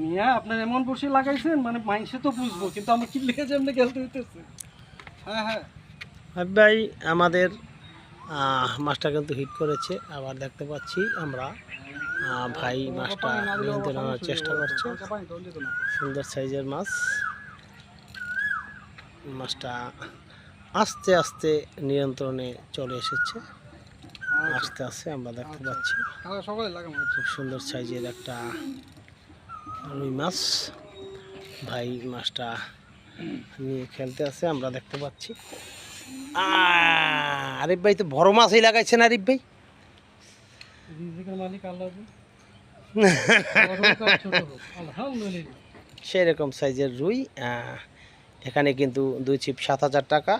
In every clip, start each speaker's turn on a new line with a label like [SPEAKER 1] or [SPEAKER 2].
[SPEAKER 1] মিয়া আপনার এমন বসে লাগাইছেন মানে মাইন্সে তো বুঝবো, কিন্তু আমার কি লেগে যেমনি খেলতে হইতেছে। হ্যাঁ হ্যাঁ
[SPEAKER 2] ভাই আমাদের মাছটা কিন্তু হিট করেছে। আবার দেখতে পাচ্ছি আমরা ভাই মাছটা নিয়ন্ত্রণের চেষ্টা করছে। সুন্দর সাইজের মাছ। মাছটা আস্তে আস্তে নিয়ন্ত্রণে চলে এসেছে। আস্তে আস্তে আমরা দেখতে পাচ্ছি খুব সুন্দর সাইজের একটা রুই মাছ। ভাই মাছটা নিয়ে খেলতে আছে, আমরা দেখতে পাচ্ছি। আরিফ ভাই তো বড় মাছই লাগাইছেন। আরিফ ভাই সেরকম সাইজের রুই। এখানে কিন্তু 2 ছিপ 7,000 টাকা।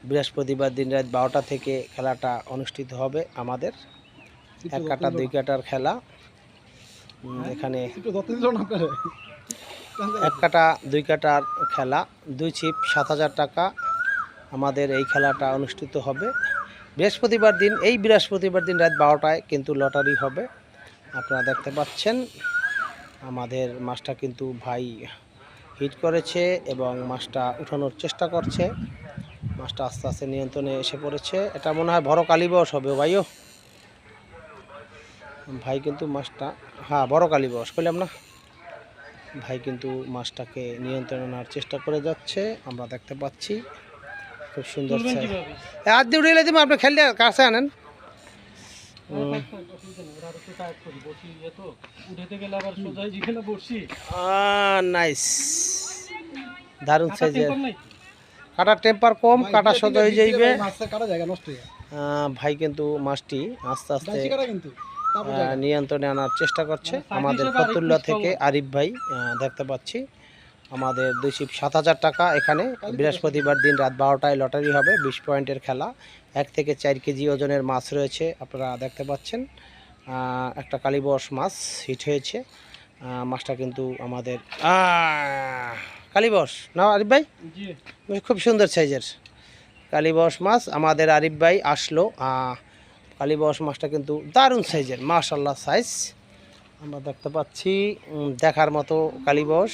[SPEAKER 2] বৃহস্পতিবার দিন রাত 12টা থেকে খেলাটা অনুষ্ঠিত হবে আমাদের। 1 কাটা 2 কাটার খেলা। এখানে 1 কাটা 2 কাটার খেলা, 2 ছিপ 7,000 টাকা। আমাদের এই খেলাটা অনুষ্ঠিত হবে বৃহস্পতিবার দিন। এই বৃহস্পতিবার দিন রাত 12টায় কিন্তু লটারি হবে। আপনারা দেখতে পাচ্ছেন আমাদের মাছটা কিন্তু ভাই হিট করেছে এবং মাছটা উঠানোর চেষ্টা করছে। মাছটা আস্তে আস্তে নিয়ন্ত্রণে এসে পড়েছে। এটা মনে হয় বড় কালীবাস হবে ভাইও। ভাই কিন্তু মাছটা, হ্যাঁ বড় কালীবাস কইলাম না। ভাই কিন্তু মাছটাকে নিয়ন্ত্রণে আনার চেষ্টা করে যাচ্ছে, আমরা দেখতে পাচ্ছি। খুব সুন্দর হাত দিয়ে উড়ে দিন। আপনি খেললে কাছে আনেন। নাইস, দারুণ সাইজের। কাটার টেম্পার কম, কাটা সোজা হয়ে যাইবে। ভাই কিন্তু মাছটি আস্তে আস্তে নিয়ন্ত্রণে আনার চেষ্টা করছে। আমাদের ফতুল্লা থেকে আরিফ ভাই দেখতে পাচ্ছি। আমাদের 2 ছিপ 7,000 টাকা। এখানে বৃহস্পতিবার দিন রাত 12টায় লটারি হবে। 20 পয়েন্টের খেলা। 1 থেকে 4 কেজি ওজনের মাছ রয়েছে, আপনারা দেখতে পাচ্ছেন। একটা কালীবাস মাছ হিট হয়েছে। মাছটা কিন্তু আমাদের কালীবাস না আরিফ ভাই? খুব সুন্দর সাইজের কালীবাস মাছ আমাদের আরিফ ভাই আসলো। কালীবাস মাছটা কিন্তু দারুণ সাইজের, মাশাআল্লাহ সাইজ আমরা দেখতে পাচ্ছি। দেখার মতো কালীবাস,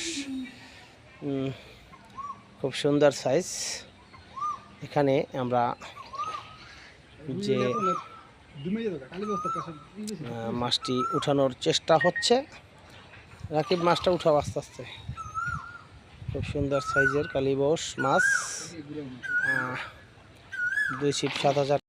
[SPEAKER 2] খুব সুন্দর সাইজ। এখানে আমরা যে মাছটি উঠানোর চেষ্টা হচ্ছে। রাকিব মাছটা উঠাও আস্তে আস্তে। খুব সুন্দর সাইজের কালীবাস মাছ। 2 ছিপ 7,000।